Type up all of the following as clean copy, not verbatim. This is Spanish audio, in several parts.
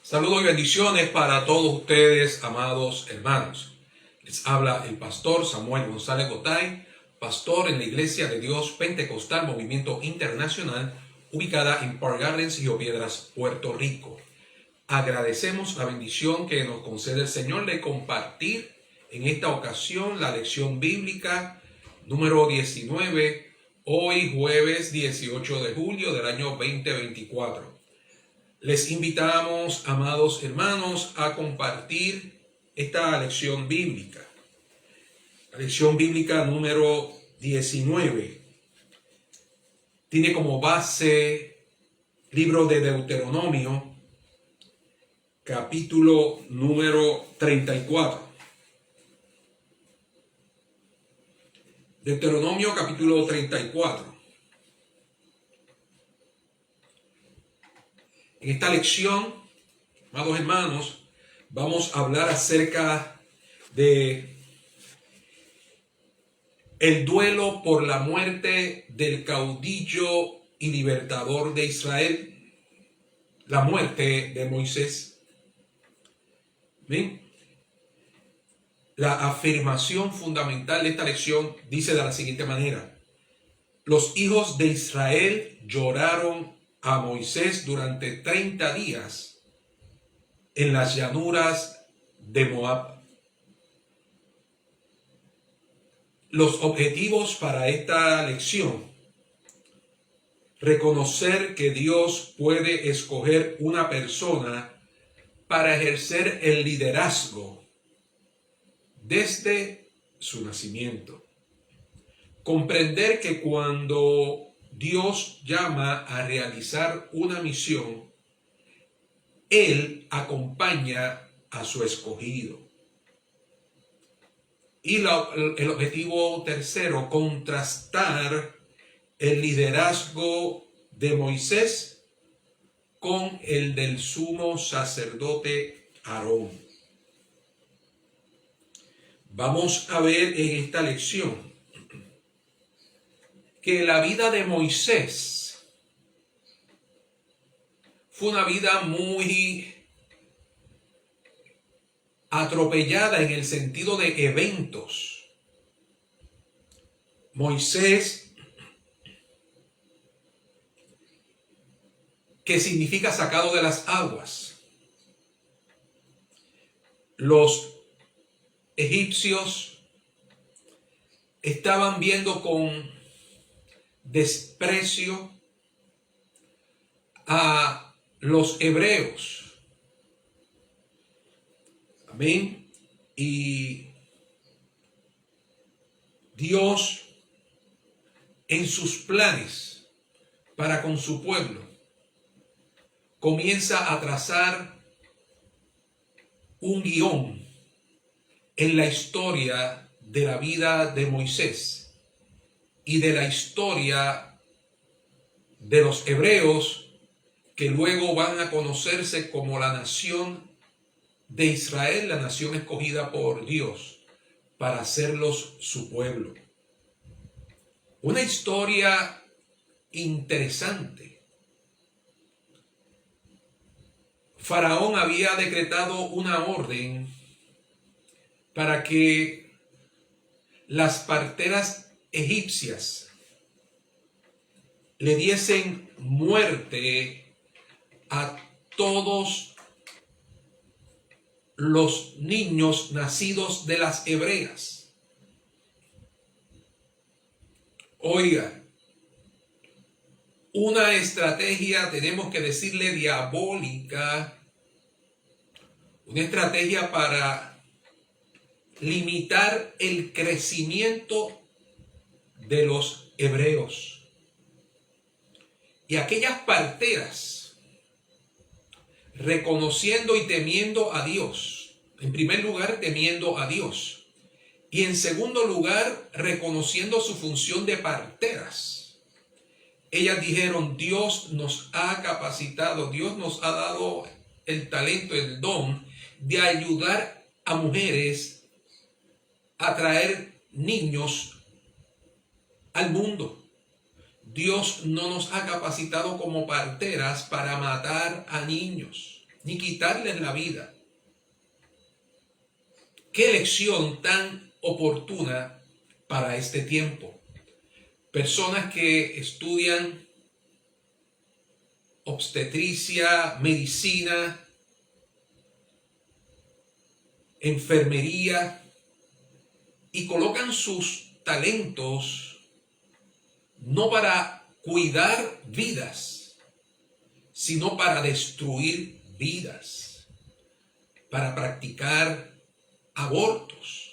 Saludos y bendiciones para todos ustedes, amados hermanos. Les habla el pastor Samuel González Gotay, pastor en la Iglesia de Dios Pentecostal Movimiento Internacional, ubicada en Park Gardens, Río Piedras, Puerto Rico. Agradecemos la bendición que nos concede el Señor de compartir en esta ocasión la lección bíblica número 19, hoy jueves 18 de julio del año 2024. Les invitamos, amados hermanos, a compartir esta lección bíblica. La lección bíblica número 19 tiene como base libro de Deuteronomio, capítulo número 34. Deuteronomio, capítulo 34. En esta lección, amados hermanos, vamos a hablar acerca de el duelo por la muerte del caudillo y libertador de Israel, la muerte de Moisés. ¿Bien? La afirmación fundamental de esta lección dice de la siguiente manera: los hijos de Israel lloraron a Moisés durante 30 días en las llanuras de Moab. Los objetivos para esta lección: reconocer que Dios puede escoger una persona para ejercer el liderazgo desde su nacimiento. Comprender que cuando Dios llama a realizar una misión, Él acompaña a su escogido. Y el objetivo tercero: contrastar el liderazgo de Moisés con el del sumo sacerdote Aarón. Vamos a ver en esta lección que la vida de Moisés fue una vida muy atropellada en el sentido de eventos. Moisés, que significa sacado de las aguas. Los egipcios estaban viendo con desprecio a los hebreos. Amén. Y Dios, en sus planes para con su pueblo, comienza a trazar un guión en la historia de la vida de Moisés y de la historia de los hebreos, que luego van a conocerse como la nación de Israel, la nación escogida por Dios para hacerlos su pueblo. Una historia interesante. Faraón había decretado una orden para que las parteras egipcias le diesen muerte a todos los niños nacidos de las hebreas. Oiga, una estrategia, tenemos que decirle diabólica, una estrategia para limitar el crecimiento de los hebreos. Y aquellas parteras, reconociendo y temiendo a Dios, en primer lugar temiendo a Dios, y en segundo lugar reconociendo su función de parteras, ellas dijeron: Dios nos ha capacitado, Dios nos ha dado el talento, el don de ayudar a mujeres a traer niños al mundo. Dios no nos ha capacitado como parteras para matar a niños. ni quitarles la vida. Qué elección tan oportuna para este tiempo. Personas que estudian obstetricia, medicina, enfermería y colocan sus talentos no para cuidar vidas, sino para destruir vidas, para practicar abortos,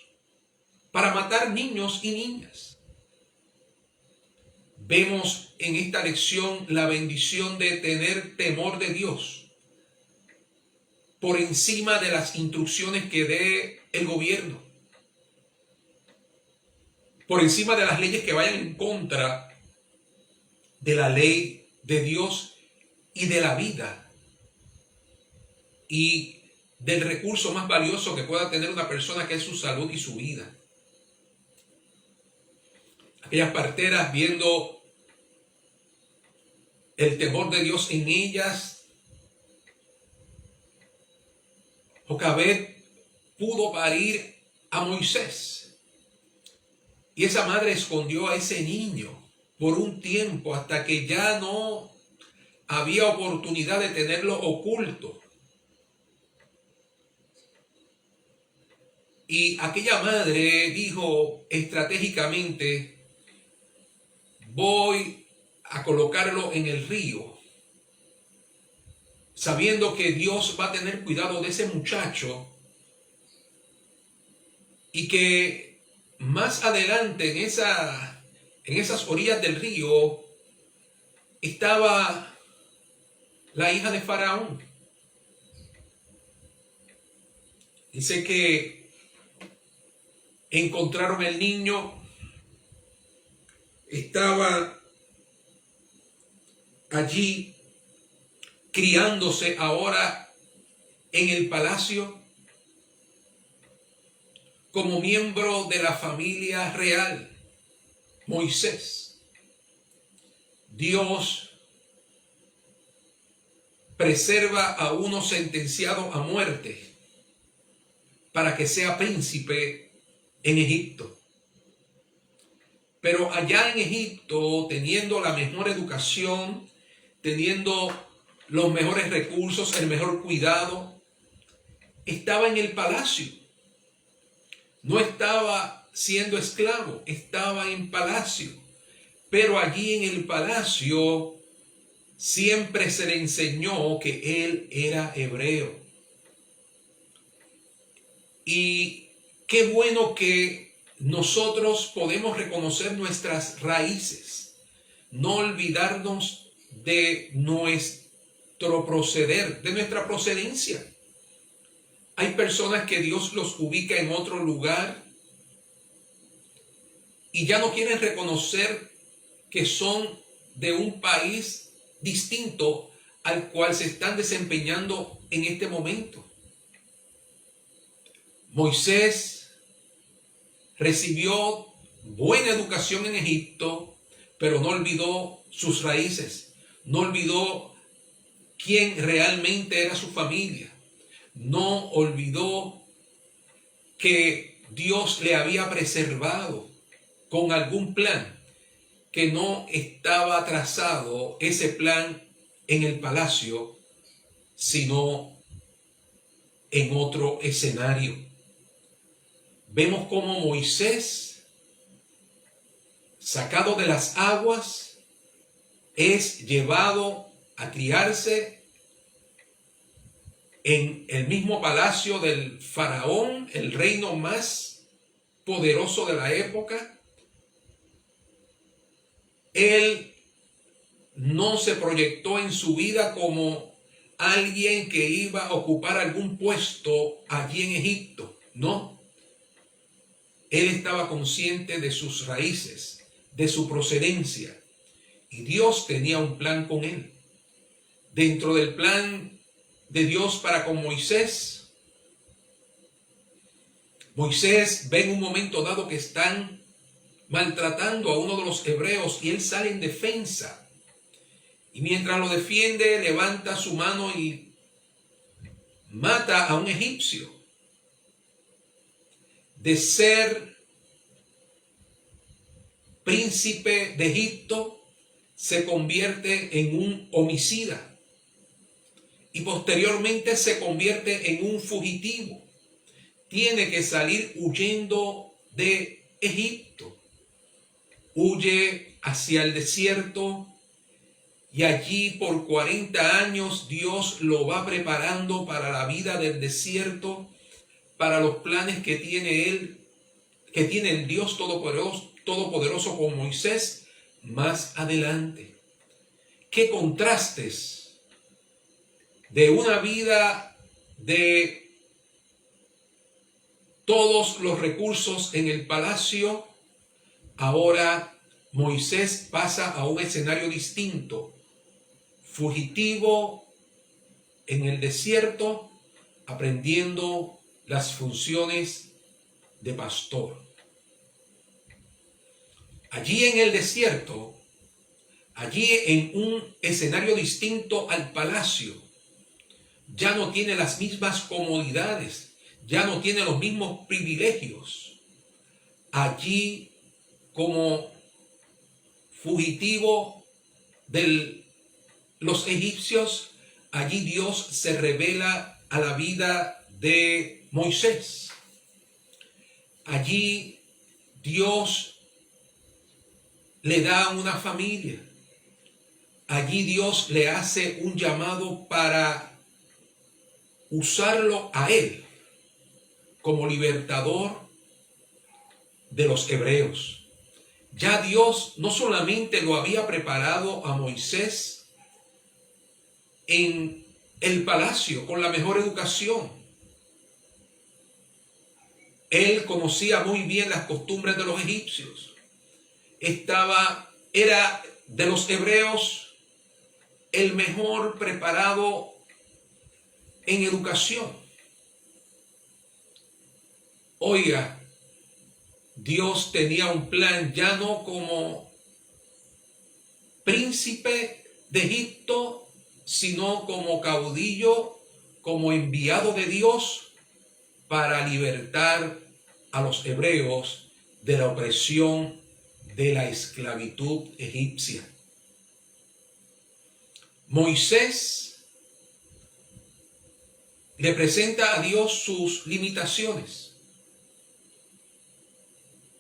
para matar niños y niñas. Vemos en esta lección la bendición de tener temor de Dios por encima de las instrucciones que dé el gobierno, por encima de las leyes que vayan en contra de la ley de Dios y de la vida y del recurso más valioso que pueda tener una persona, que es su salud y su vida. Aquellas parteras, viendo el temor de Dios en ellas, Jocabed pudo parir a Moisés. Y esa madre escondió a ese niño por un tiempo hasta que ya no había oportunidad de tenerlo oculto. Y aquella madre dijo estratégicamente: voy a colocarlo en el río, sabiendo que Dios va a tener cuidado de ese muchacho y que más adelante en esas orillas del río estaba la hija de Faraón. Dice que encontraron el niño, estaba allí criándose ahora en el palacio como miembro de la familia real, Moisés. Dios preserva a uno sentenciado a muerte para que sea príncipe en Egipto. Pero allá en Egipto, teniendo la mejor educación, teniendo los mejores recursos, el mejor cuidado, estaba en el palacio. No estaba siendo esclavo, estaba en palacio. Pero allí en el palacio siempre se le enseñó que él era hebreo. Y qué bueno que nosotros podemos reconocer nuestras raíces, no olvidarnos de nuestro proceder, de nuestra procedencia. Hay personas que Dios los ubica en otro lugar y ya no quieren reconocer que son de un país distinto al cual se están desempeñando en este momento. Moisés recibió buena educación en Egipto, pero no olvidó sus raíces, no olvidó quién realmente era su familia, no olvidó que Dios le había preservado con algún plan, que no estaba trazado ese plan en el palacio, sino en otro escenario. Vemos cómo Moisés, sacado de las aguas, es llevado a criarse en el mismo palacio del faraón, el reino más poderoso de la época. Él no se proyectó en su vida como alguien que iba a ocupar algún puesto allí en Egipto. No. Él estaba consciente de sus raíces, de su procedencia. Y Dios tenía un plan con él. Dentro del plan de Dios para con Moisés, Moisés ve en un momento dado que están maltratando a uno de los hebreos y él sale en defensa. Y mientras lo defiende, levanta su mano y mata a un egipcio. De ser príncipe de Egipto, se convierte en un homicida y posteriormente se convierte en un fugitivo. Tiene que salir huyendo de Egipto. Huye hacia el desierto y allí por 40 años Dios lo va preparando para la vida del desierto, para los planes que tiene él, que tiene el Dios todopoderoso con Moisés más adelante. Qué contrastes de una vida de todos los recursos en el palacio. Ahora Moisés pasa a un escenario distinto, fugitivo en el desierto, aprendiendo las funciones de pastor. Allí en el desierto, allí en un escenario distinto al palacio, ya no tiene las mismas comodidades, ya no tiene los mismos privilegios. Allí, como fugitivo de los egipcios, allí Dios se revela a la vida de Moisés. Allí Dios le da una familia. Allí Dios le hace un llamado para usarlo a él como libertador de los hebreos. Ya Dios no solamente lo había preparado a Moisés en el palacio con la mejor educación. Él conocía muy bien las costumbres de los egipcios. Era de los hebreos el mejor preparado en educación. Oiga, Dios tenía un plan ya no como príncipe de Egipto, sino como caudillo, como enviado de Dios para libertar a los hebreos de la opresión de la esclavitud egipcia. Moisés le presenta a Dios sus limitaciones,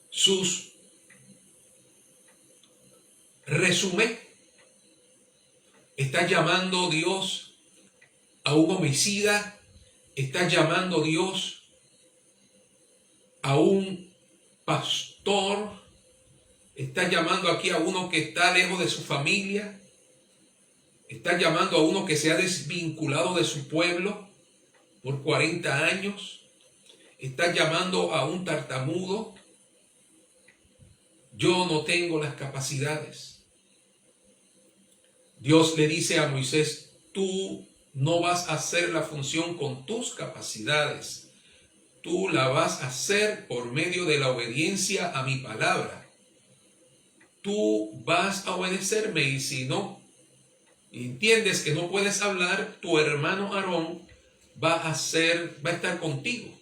sus resumen. Está llamando Dios a un homicida, está llamando Dios a un pastor, está llamando aquí a uno que está lejos de su familia, está llamando a uno que se ha desvinculado de su pueblo por 40 años, está llamando a un tartamudo. Yo no tengo las capacidades. Dios le dice a Moisés, tú no vas a hacer la función con tus capacidades. Tú la vas a hacer por medio de la obediencia a mi palabra. Tú vas a obedecerme y si no entiendes que no puedes hablar, tu hermano Aarón va a estar contigo.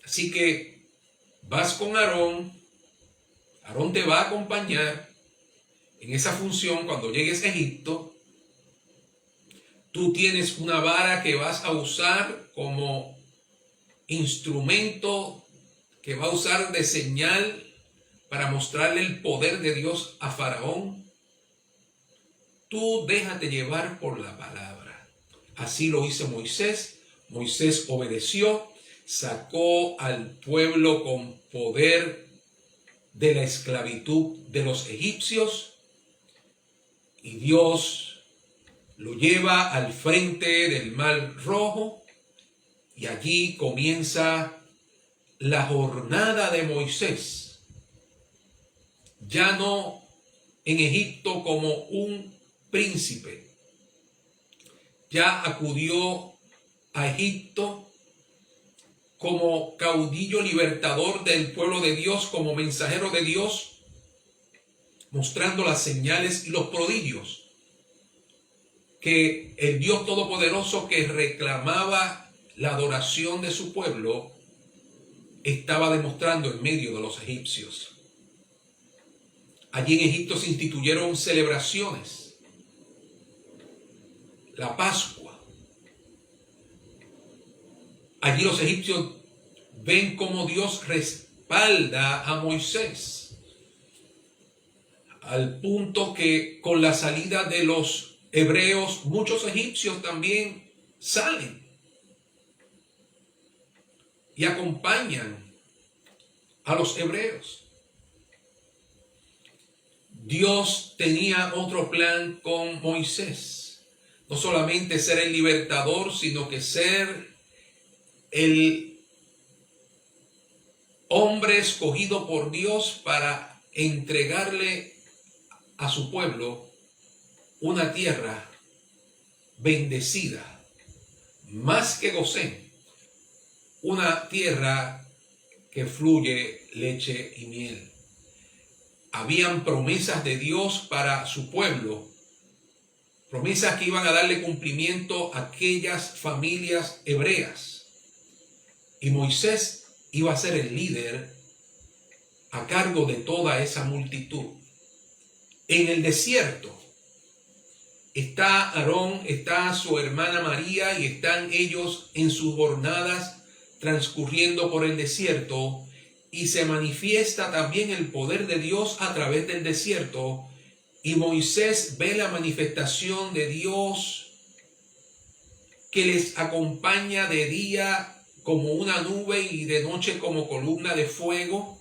Así que vas con Aarón. Aarón te va a acompañar en esa función cuando llegues a Egipto. Tú tienes una vara que vas a usar como instrumento que va a usar de señal para mostrarle el poder de Dios a Faraón. Tú déjate llevar por la palabra. Así lo hizo Moisés. Moisés obedeció, sacó al pueblo con poder de la esclavitud de los egipcios y Dios lo lleva al frente del Mar Rojo y allí comienza la jornada de Moisés, ya no en Egipto como un príncipe, ya acudió a Egipto como caudillo libertador del pueblo de Dios, como mensajero de Dios, mostrando las señales y los prodigios que el Dios Todopoderoso que reclamaba la adoración de su pueblo estaba demostrando en medio de los egipcios. Allí en Egipto se instituyeron celebraciones, la Pascua. Allí los egipcios ven cómo Dios respalda a Moisés, al punto que con la salida de los hebreos, muchos egipcios también salen y acompañan a los hebreos. Dios tenía otro plan con Moisés. No solamente ser el libertador, sino que ser el hombre escogido por Dios para entregarle a su pueblo una tierra bendecida, más que Gosén, una tierra que fluye leche y miel. Habían promesas de Dios para su pueblo, promesas que iban a darle cumplimiento a aquellas familias hebreas. Y Moisés iba a ser el líder a cargo de toda esa multitud. En el desierto está Aarón, está su hermana María y están ellos en sus jornadas transcurriendo por el desierto. Y se manifiesta también el poder de Dios a través del desierto. Y Moisés ve la manifestación de Dios que les acompaña de día como una nube y de noche como columna de fuego.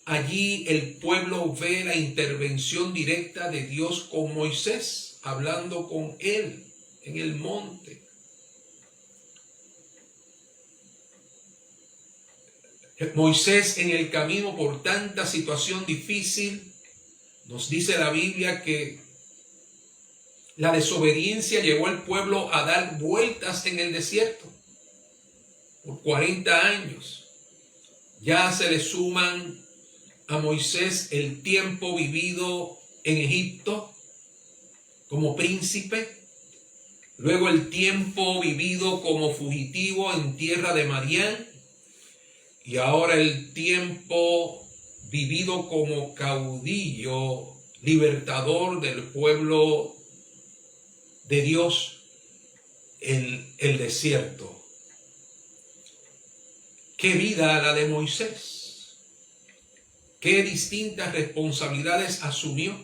Allí el pueblo ve la intervención directa de Dios con Moisés, hablando con él en el monte. Moisés en el camino por tanta situación difícil, nos dice la Biblia que la desobediencia llevó al pueblo a dar vueltas en el desierto por 40 años. Ya se le suman a Moisés el tiempo vivido en Egipto como príncipe, luego el tiempo vivido como fugitivo en tierra de Madián, y ahora el tiempo vivido como caudillo, libertador del pueblo de Dios en el desierto. ¿Qué vida la de Moisés? ¿Qué distintas responsabilidades asumió?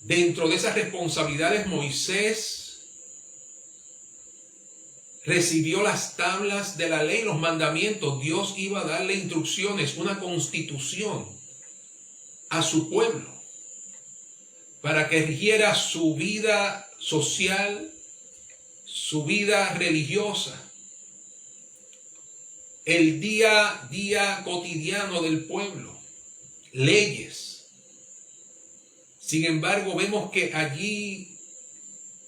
Dentro de esas responsabilidades, Moisés recibió las tablas de la ley, los mandamientos. Dios iba a darle instrucciones, una constitución a su pueblo para que rigiera su vida social, su vida religiosa, el día a día cotidiano del pueblo, leyes. Sin embargo, vemos que allí,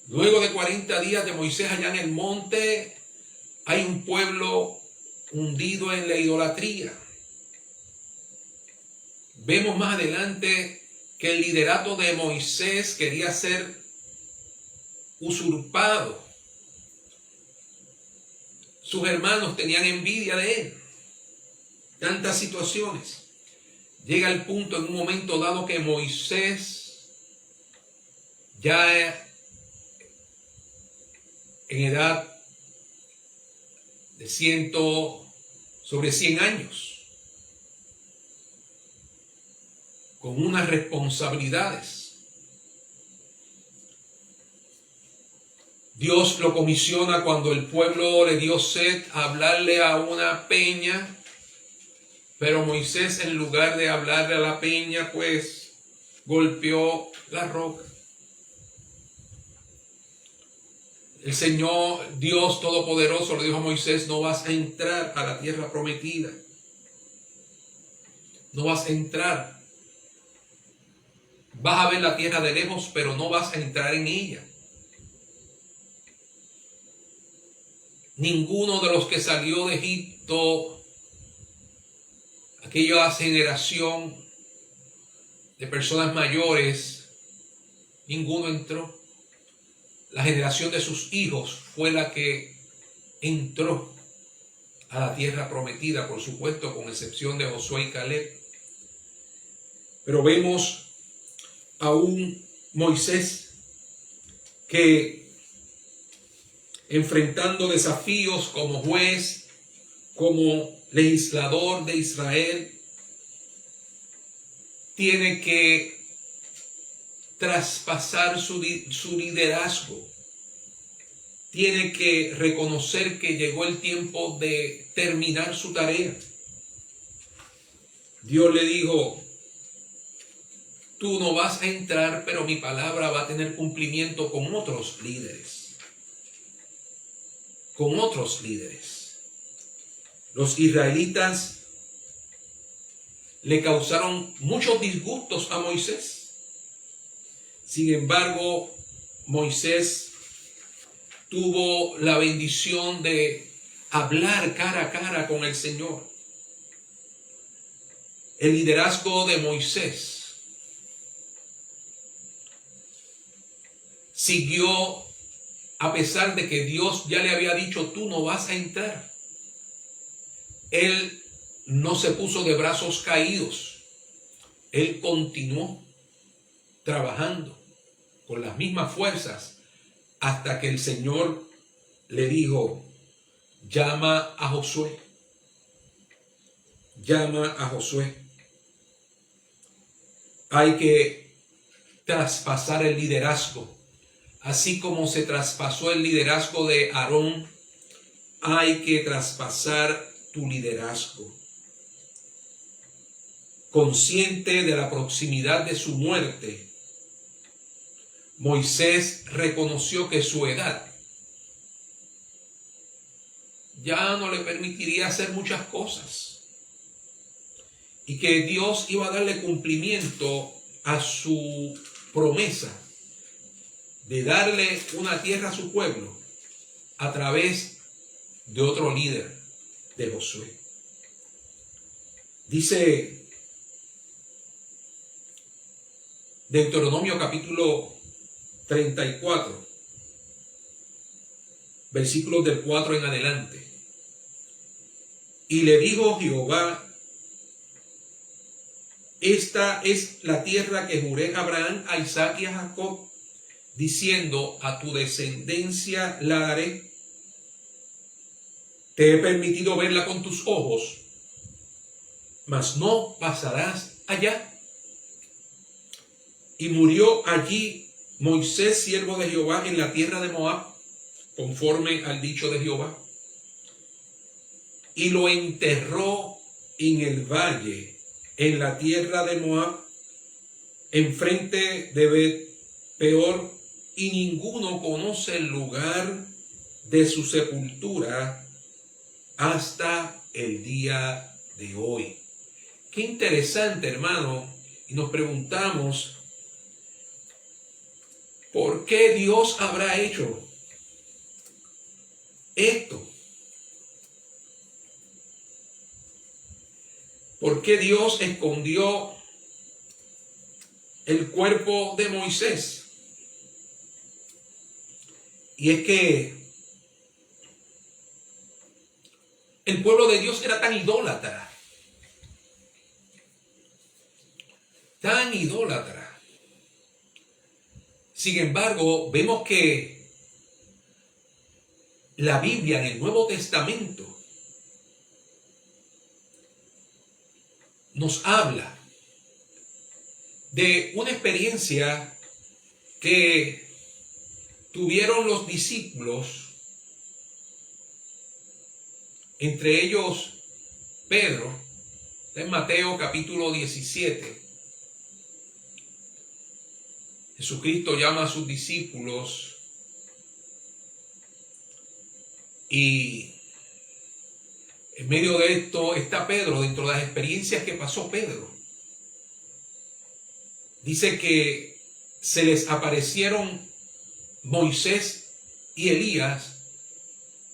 luego de 40 días de Moisés allá en el monte, hay un pueblo hundido en la idolatría. Vemos más adelante que el liderato de Moisés quería ser usurpado. Sus hermanos tenían envidia de él. Tantas situaciones. Llega el punto en un momento dado que Moisés, ya en edad de sobre 100 años, con unas responsabilidades, Dios lo comisiona cuando el pueblo le dio sed a hablarle a una peña, pero Moisés, en lugar de hablarle a la peña, pues golpeó la roca. El Señor Dios Todopoderoso le dijo a Moisés: no vas a entrar a la tierra prometida. No vas a entrar. Vas a ver la tierra de lejos, pero no vas a entrar en ella. Ninguno de los que salió de Egipto, aquella generación de personas mayores, ninguno entró. La generación de sus hijos fue la que entró a la tierra prometida, por supuesto, con excepción de Josué y Caleb. Pero vemos a un Moisés que, enfrentando desafíos como juez, como legislador de Israel, tiene que traspasar su liderazgo. Tiene que reconocer que llegó el tiempo de terminar su tarea. Dios le dijo: tú no vas a entrar, pero mi palabra va a tener cumplimiento con otros líderes. Con otros líderes. Los israelitas le causaron muchos disgustos a Moisés. Sin embargo, Moisés tuvo la bendición de hablar cara a cara con el Señor. El liderazgo de Moisés siguió a pesar de que Dios ya le había dicho: tú no vas a entrar. Él no se puso de brazos caídos. Él continuó trabajando con las mismas fuerzas hasta que el Señor le dijo: llama a Josué. Llama a Josué. Hay que traspasar el liderazgo. Así como se traspasó el liderazgo de Aarón, hay que traspasar tu liderazgo. Consciente de la proximidad de su muerte, Moisés reconoció que su edad ya no le permitiría hacer muchas cosas y que Dios iba a darle cumplimiento a su promesa de darle una tierra a su pueblo a través de otro líder, de Josué. Dice Deuteronomio capítulo 34, versículos del 4 en adelante. Y le dijo Jehová: esta es la tierra que juré a Abraham, a Isaac y a Jacob, diciendo: a tu descendencia la daré. Te he permitido verla con tus ojos, mas no pasarás allá. Y murió allí Moisés, siervo de Jehová, en la tierra de Moab, conforme al dicho de Jehová. Y lo enterró en el valle, en la tierra de Moab, enfrente de Bet-peor, y ninguno conoce el lugar de su sepultura hasta el día de hoy. Qué interesante, hermano. Y nos preguntamos: ¿por qué Dios habrá hecho esto? ¿Por qué Dios escondió el cuerpo de Moisés? Y es que el pueblo de Dios era tan idólatra, tan idólatra. Sin embargo, vemos que la Biblia en el Nuevo Testamento nos habla de una experiencia que tuvieron los discípulos, entre ellos Pedro, en Mateo capítulo 17. Jesucristo llama a sus discípulos y en medio de esto está Pedro, dentro de las experiencias que pasó Pedro. Dice que se les aparecieron Moisés y Elías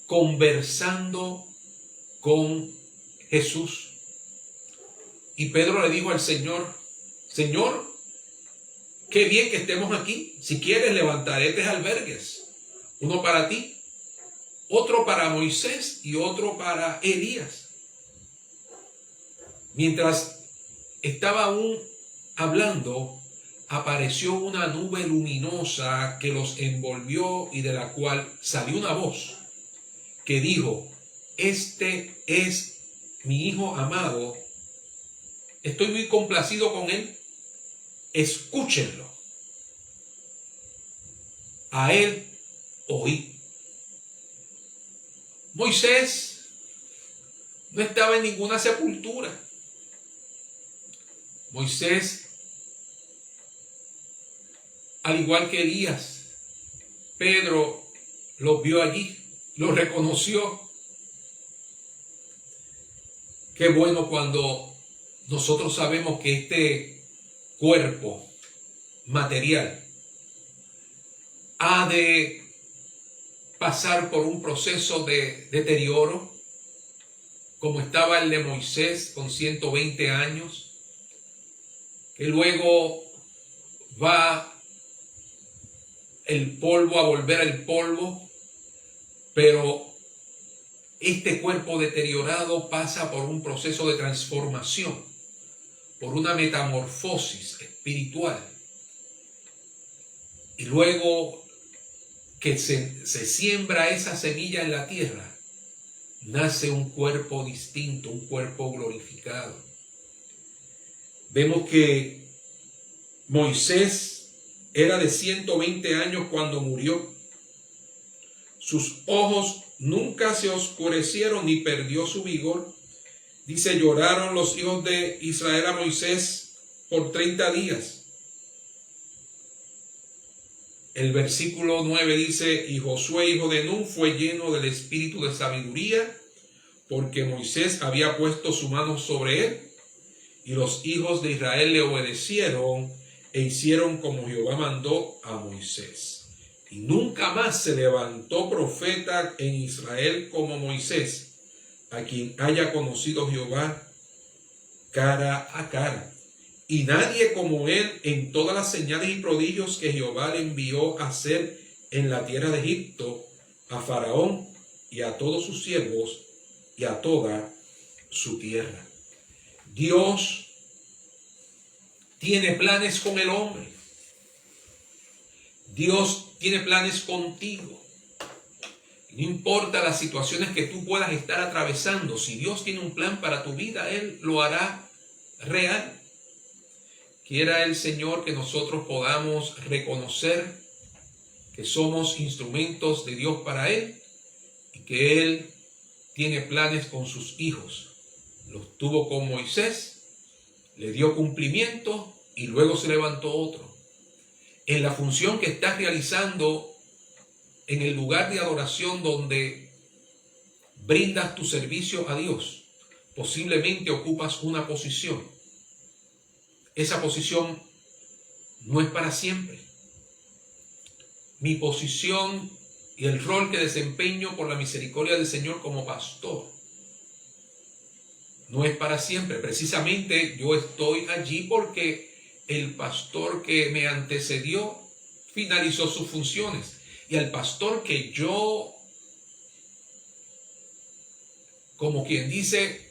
conversando con Jesús. Y Pedro le dijo al Señor: Señor, qué bien que estemos aquí. Si quieres, levantaré 3 albergues. Uno para ti, otro para Moisés y otro para Elías. Mientras estaba aún hablando, apareció una nube luminosa que los envolvió y de la cual salió una voz que dijo: este es mi Hijo amado, estoy muy complacido con él, escúchenlo. A él oí. Moisés no estaba en ninguna sepultura. Moisés, al igual que Elías, Pedro lo vio allí, lo reconoció. Qué bueno cuando nosotros sabemos que este cuerpo material ha de pasar por un proceso de deterioro, como estaba el de Moisés con 120 años, que luego va el polvo a volver al polvo, pero este cuerpo deteriorado pasa por un proceso de transformación, por una metamorfosis espiritual. Y luego que se siembra esa semilla en la tierra, nace un cuerpo distinto, un cuerpo glorificado. Vemos que Moisés era de 120 años cuando murió. Sus ojos nunca se oscurecieron ni perdió su vigor. Dice: lloraron los hijos de Israel a Moisés por 30 días. El versículo 9 dice: y Josué, hijo de Nun, fue lleno del espíritu de sabiduría, porque Moisés había puesto su mano sobre él. Y los hijos de Israel le obedecieron e hicieron como Jehová mandó a Moisés. Y nunca más se levantó profeta en Israel como Moisés, a quien haya conocido Jehová cara a cara. Y nadie como él en todas las señales y prodigios que Jehová le envió a hacer en la tierra de Egipto, a Faraón y a todos sus siervos y a toda su tierra. Dios tiene planes con el hombre. Dios tiene planes contigo. No importa las situaciones que tú puedas estar atravesando, si Dios tiene un plan para tu vida, Él lo hará real. Quiera el Señor que nosotros podamos reconocer que somos instrumentos de Dios para Él y que Él tiene planes con sus hijos. Los tuvo con Moisés, le dio cumplimiento y luego se levantó otro. En la función que estás realizando en el lugar de adoración donde brindas tu servicio a Dios, posiblemente ocupas una posición. Esa posición no es para siempre. Mi posición y el rol que desempeño por la misericordia del Señor como pastor no es para siempre. Precisamente yo estoy allí porque el pastor que me antecedió finalizó sus funciones. Y al pastor que yo, como quien dice,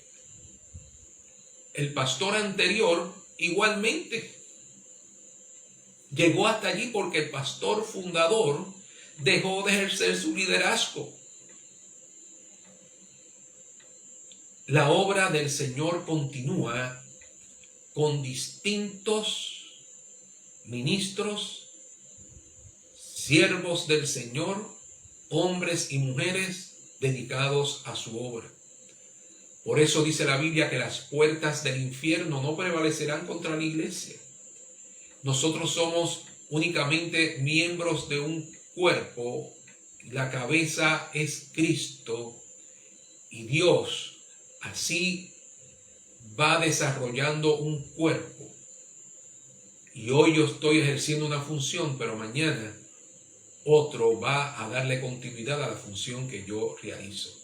el pastor anterior, igualmente llegó hasta allí porque el pastor fundador dejó de ejercer su liderazgo. La obra del Señor continúa con distintos ministros, siervos del Señor, hombres y mujeres dedicados a su obra. Por eso dice la Biblia que las puertas del infierno no prevalecerán contra la iglesia. Nosotros somos únicamente miembros de un cuerpo, la cabeza es Cristo y Dios así va desarrollando un cuerpo. Y hoy yo estoy ejerciendo una función, pero mañana otro va a darle continuidad a la función que yo realizo.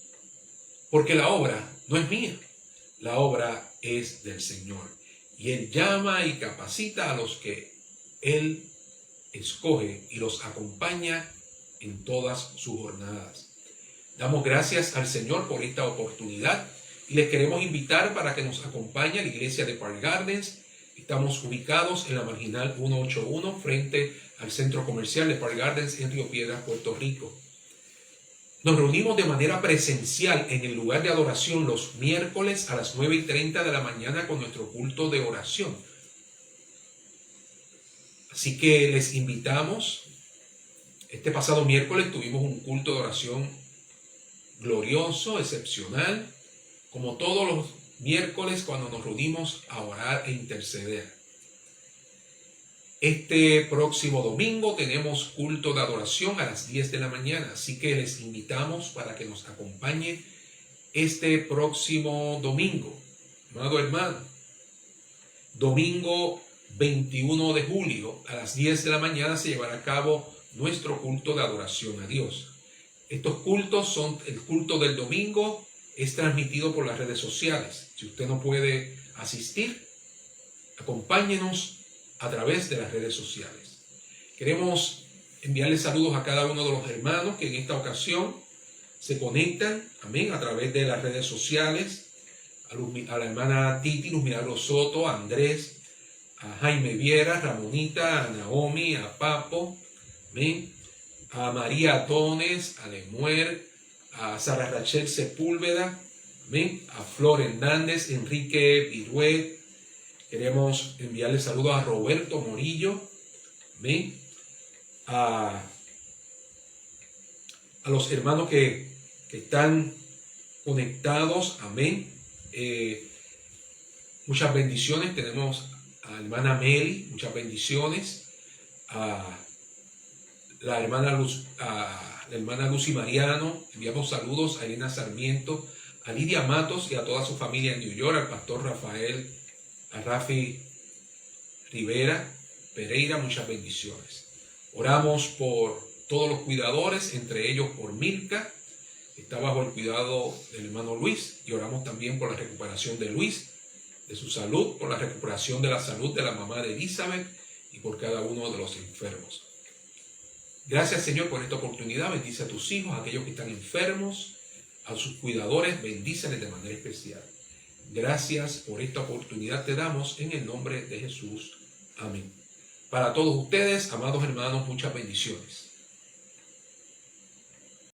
Porque la obra no es mía, la obra es del Señor. Y Él llama y capacita a los que Él escoge y los acompaña en todas sus jornadas. Damos gracias al Señor por esta oportunidad y les queremos invitar para que nos acompañe a la iglesia de Park Gardens. Estamos ubicados en la Marginal 181 frente al centro comercial de Park Gardens en Río Piedras, Puerto Rico. Nos reunimos de manera presencial en el lugar de adoración los miércoles a las 9:30 de la mañana con nuestro culto de oración. Así que les invitamos. Este pasado miércoles tuvimos un culto de oración glorioso, excepcional, como todos los miércoles cuando nos reunimos a orar e interceder. Este próximo domingo tenemos culto de adoración a las 10 de la mañana, así que les invitamos para que nos acompañe este próximo domingo. Amado hermano, domingo 21 de julio a las 10 de la mañana se llevará a cabo nuestro culto de adoración a Dios. Estos cultos son el culto del domingo, es transmitido por las redes sociales. Si usted no puede asistir, acompáñenos a través de las redes sociales. Queremos enviarles saludos a cada uno de los hermanos que en esta ocasión se conectan, amén, a través de las redes sociales. A la hermana Titi, Luz Milagro Soto, a Andrés, a Jaime Viera, Ramonita, a Naomi, a Papo, amén, a María Atones, a Lemuer, a Sara Rachel Sepúlveda, amén, a Flor Hernández, Enrique Viruet. Queremos enviarle saludos a Roberto Morillo, amén, a los hermanos que están conectados, amén. Muchas bendiciones. Tenemos a la hermana Meli, muchas bendiciones. A la hermana Lucy Mariano, enviamos saludos a Elena Sarmiento, a Lidia Matos y a toda su familia en New York, al pastor Rafael, a Rafi Rivera Pereira, muchas bendiciones. Oramos por todos los cuidadores, entre ellos por Milka, que está bajo el cuidado del hermano Luis, y oramos también por la recuperación de Luis, de su salud, por la recuperación de la salud de la mamá de Elizabeth y por cada uno de los enfermos. Gracias, Señor, por esta oportunidad. Bendice a tus hijos, a aquellos que están enfermos, a sus cuidadores, bendíceles de manera especial. Gracias por esta oportunidad te damos en el nombre de Jesús. Amén. Para todos ustedes, amados hermanos, muchas bendiciones.